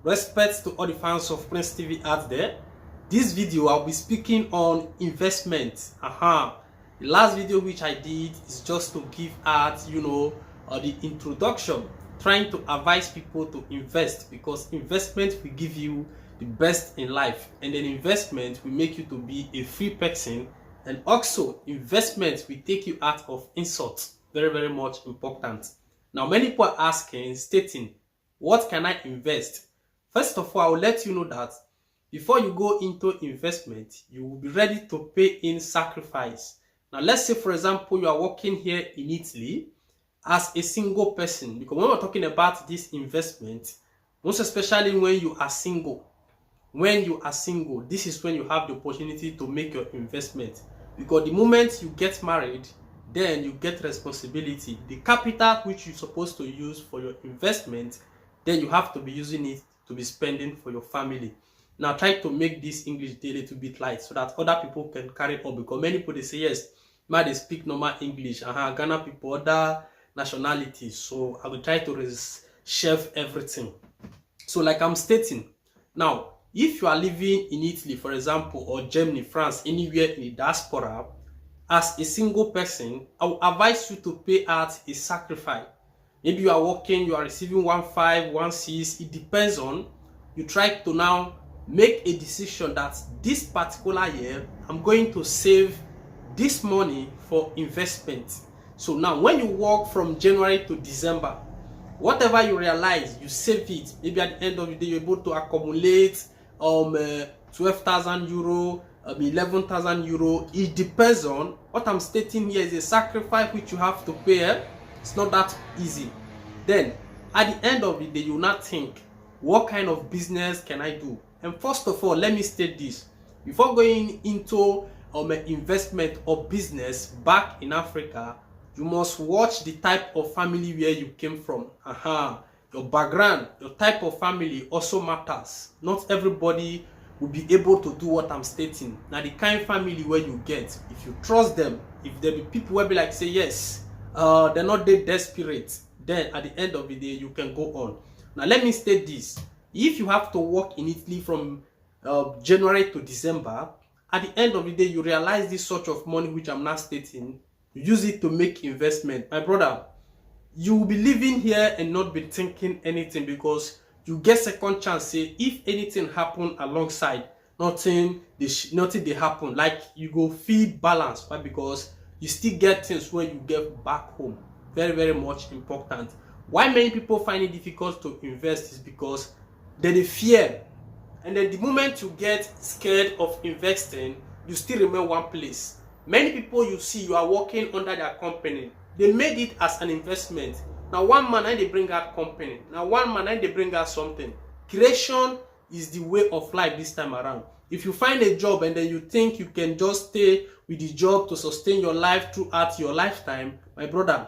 Respect to all the fans of Prince TV out there. This video I'll be speaking on investment. The last video which I did is just to give out, the introduction, trying to advise people to invest, because investment will give you the best in life, and then investment will make you to be a free person, and also investment will take you out of insults. Very, very much important. Now, many people are asking, stating, what can I invest? First of all, I will let you know that before you go into investment, you will be ready to pay in sacrifice. Now, let's say, for example, you are working here in Italy as a single person, because when we're talking about this investment, most especially when you are single, this is when you have the opportunity to make your investment. Because the moment you get married, then you get responsibility. The capital which you're supposed to use for your investment, then you have to be using it to be spending for your family. Now, try to make this English day a little bit light so that other people can carry on, because many people, they say, yes, they speak normal English. Ghana people, other nationalities. So I will try to chef everything. So like I'm stating, now, if you are living in Italy, for example, or Germany, France, anywhere in the diaspora, as a single person, I will advise you to pay out a sacrifice. Maybe you are working, you are receiving 1.5, 1.6. It depends on, you try to now make a decision that this particular year, I'm going to save this money for investment. So now when you work from January to December, whatever you realize, you save it. Maybe at the end of the day, you're able to accumulate 12,000 euro, 11,000 euro. It depends on what I'm stating here is a sacrifice which you have to pay. It's not that easy. Then at the end of the day, you not think, what kind of business can I do? And first of all, let me state this. Before going into investment or business back in Africa, you must watch the type of family where you came from. Your background, your type of family also matters. Not everybody will be able to do what I'm stating. Now, the kind of family where you get, if you trust them, if there be people will be like, say, yes, they're not that desperate, then at the end of the day, you can go on. Now, let me state this. If you have to work in Italy from January to December, at the end of the day, you realize this sort of money which I'm not stating, you use it to make investment. My brother, you will be living here and not be thinking anything, because you get second chance. Say, if anything happen alongside, nothing they happen. Like, you go feed balance, right? Because you still get things when you get back home. Very, very much important. Why many people find it difficult to invest is because they fear. And then the moment you get scared of investing, you still remain one place. Many people you see, you are working under their company. They made it as an investment. Now, one man and they bring out company. Now, one man and they bring out something. Creation is the way of life this time around. If you find a job and then you think you can just stay with the job to sustain your life throughout your lifetime, my brother,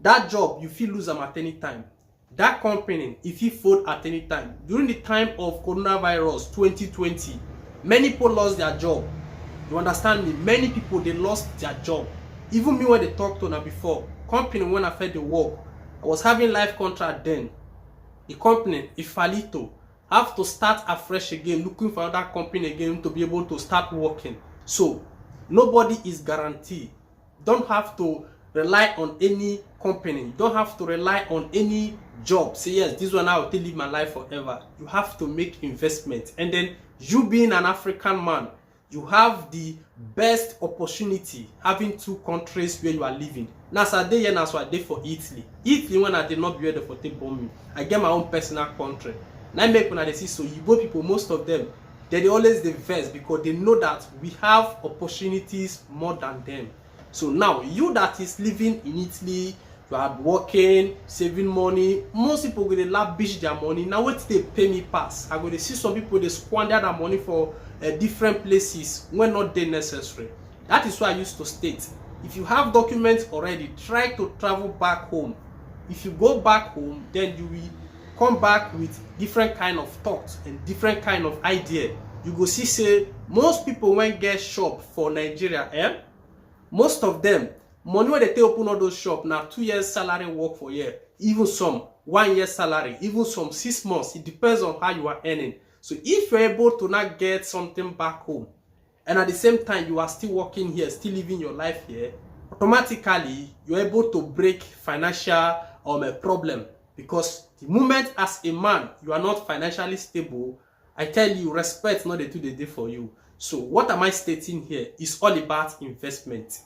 that job, you feel lose them at any time. That company, if you fold at any time. During the time of coronavirus 2020, many people lost their job. You understand me? Many people, they lost their job. Even me, when they talked to now before, company, when I fed the work, I was having life contract then. The company, Ifalito, have to start afresh again, looking for another company again to be able to start working. So, nobody is guaranteed. Don't have to rely on any company. You don't have to rely on any job. Say, yes, this one I will live my life forever. You have to make investment. And then, you being an African man, you have the best opportunity having two countries where you are living. Now, so I did here, now so I did for Italy. Italy, when I did not be ready for take bomb me, I get my own personal country. Now, I make when I see so Igbo people, most of them, they always the best, because they know that we have opportunities more than them. So now, you that is living in Italy, you are working, saving money. Most people will lavish their money. Now, what they pay me pass? I go to see some people, they squander their money for different places when not they necessary. That is why I used to state, if you have documents already, try to travel back home. If you go back home, then you will come back with different kind of thoughts and different kind of idea. You go see, say, most people when get shop for Nigeria, most of them, money when they take open all those shop, now 2 years salary work for year. Even some, 1 year salary, even some 6 months. It depends on how you are earning. So if you're able to not get something back home, and at the same time you are still working here, still living your life here, automatically you're able to break financial problem. Because the moment as a man you are not financially stable, I tell you, respect not the two they do for you. So what am I stating here is all about investment.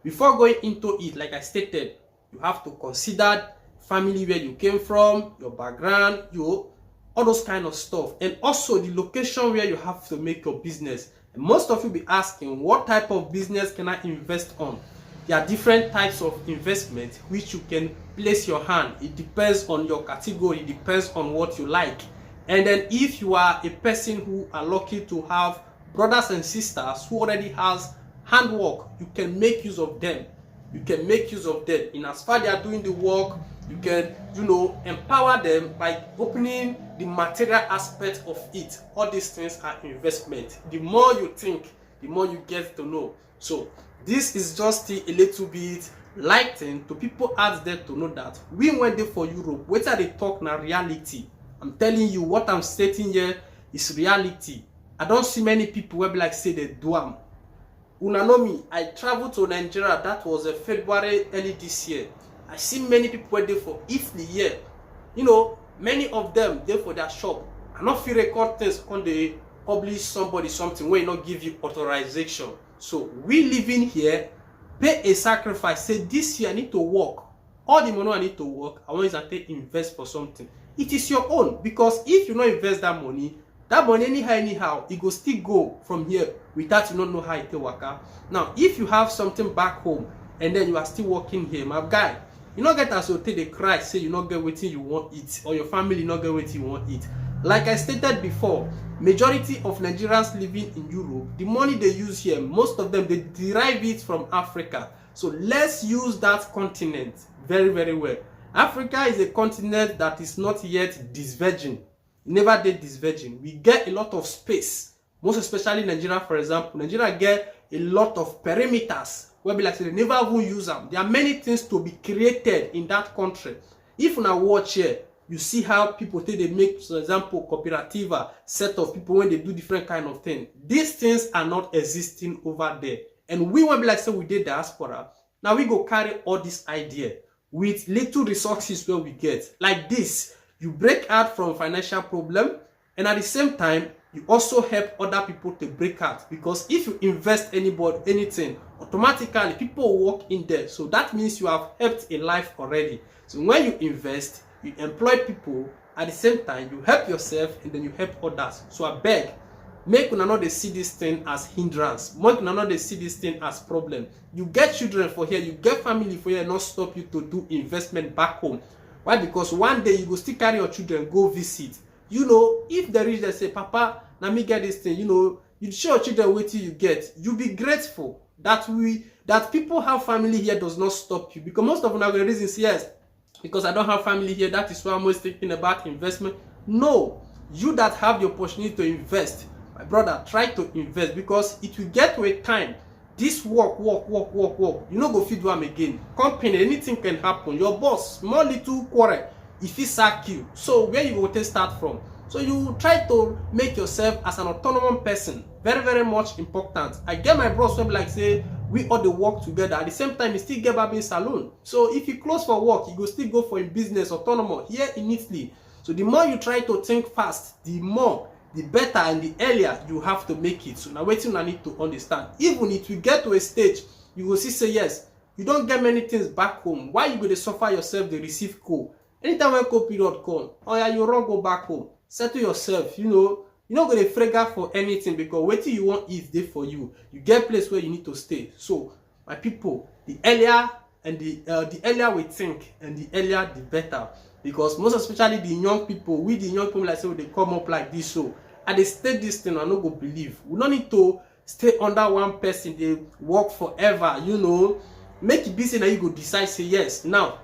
Before going into it, like I stated, you have to consider family, where you came from, your background, all those kind of stuff, and also the location where you have to make your business. And most of you be asking, what type of business can I invest on? There are different types of investment which you can place your hand. It depends on your category, it depends on what you like. And then if you are a person who are lucky to have brothers and sisters who already has handwork, you can make use of them. You can make use of them. In as far they are doing the work, you can, empower them by opening the material aspect of it. All these things are investment. The more you think, the more you get to know. So this is just a little bit lighting to people out there to know that we went there for Europe. What are they talk now? Reality. I'm telling you, what I'm stating here is reality. I don't see many people where be like say they do am. Una know me, I traveled to Nigeria, that was February early this year. I see many people were there for Italy here. Many of them there for their shop. I not feel record things on the publish somebody something where not give you authorization. So we living here, pay a sacrifice, say this year I need to work. All the money I need to work, I want to invest for something. It is your own, because if you not invest that money anyhow, it go still go from here without you not know how it will work out. Now, if you have something back home and then you are still working here, my guy, you not get as you take the cry, say you not get what you want eat, or your family not get what you want eat. Like I stated before, majority of Nigerians living in Europe, the money they use here, most of them, they derive it from Africa. So let's use that continent very, very well. Africa is a continent that is not yet disvirgin. Never did disvirgin. We get a lot of space, most especially Nigeria, for example. Nigeria get a lot of perimeters where be like they never even use them. There are many things to be created in that country. If you now watch here, you see how people they make, for example, cooperative set of people when they do different kind of things. These things are not existing over there. And we want to be like say we did diaspora. Now we go carry all this idea with little resources where we get. Like this, you break out from financial problem, and at the same time, you also help other people to break out. Because if you invest anything, automatically people will walk in there. So that means you have helped a life already. So when you invest, you employ people, at the same time, you help yourself and then you help others. So I beg, make una not they see this thing as hindrance. Make una not they see this thing as problem. You get children for here, you get family for here, not stop you to do investment back home. Why? Because one day you go still carry your children, go visit. If they reach, they say, Papa, let me get this thing, you show your children what you get. You be grateful that people have family here does not stop you. Because most of them are going to reason, yes, because I don't have family here, that is why I'm always thinking about investment. No, you that have the opportunity to invest, my brother, try to invest, because it will get to a time. This work. You no go fit do am again. Company, anything can happen. Your boss, small little quarrel, if he sack you. So where you go to start from? So you try to make yourself as an autonomous person. Very, very much important. I get my bros who like say we all the work together. At the same time, he still get barbing salon. So if you close for work, you go still go for a business autonomous here in Italy. So the more you try to think fast, the better and the earlier you have to make it. So now waiting I need to understand. Even if you get to a stage, you will see say yes, you don't get many things back home. Why you go to suffer yourself the receive call? Anytime when call period come, oh yeah, you wrong go back home. Settle yourself, you're not going to frega for anything, because waiting you want is there for you. You get a place where you need to stay. So my people, the earlier and the earlier we think and the earlier the better. Because most especially the young people, the young people like say they come up like this. So at the state this thing, I no go believe. We don't need to stay under one person, they work forever, Make it busy now you go decide, say yes. Now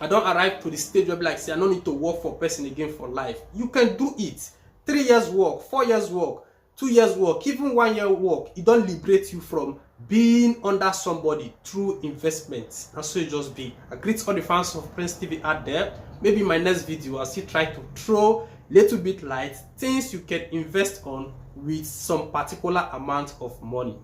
I don't arrive to the stage where like say I don't need to work for a person again for life. You can do it. 3 years work, 4 years work, 2 years work, even 1 year work. It don't liberate you from being under somebody through investments. And so it just be. I greet all the fans of Prince TV out there. maybe in my next video I'll still try to throw little bit light things you can invest on with some particular amount of money.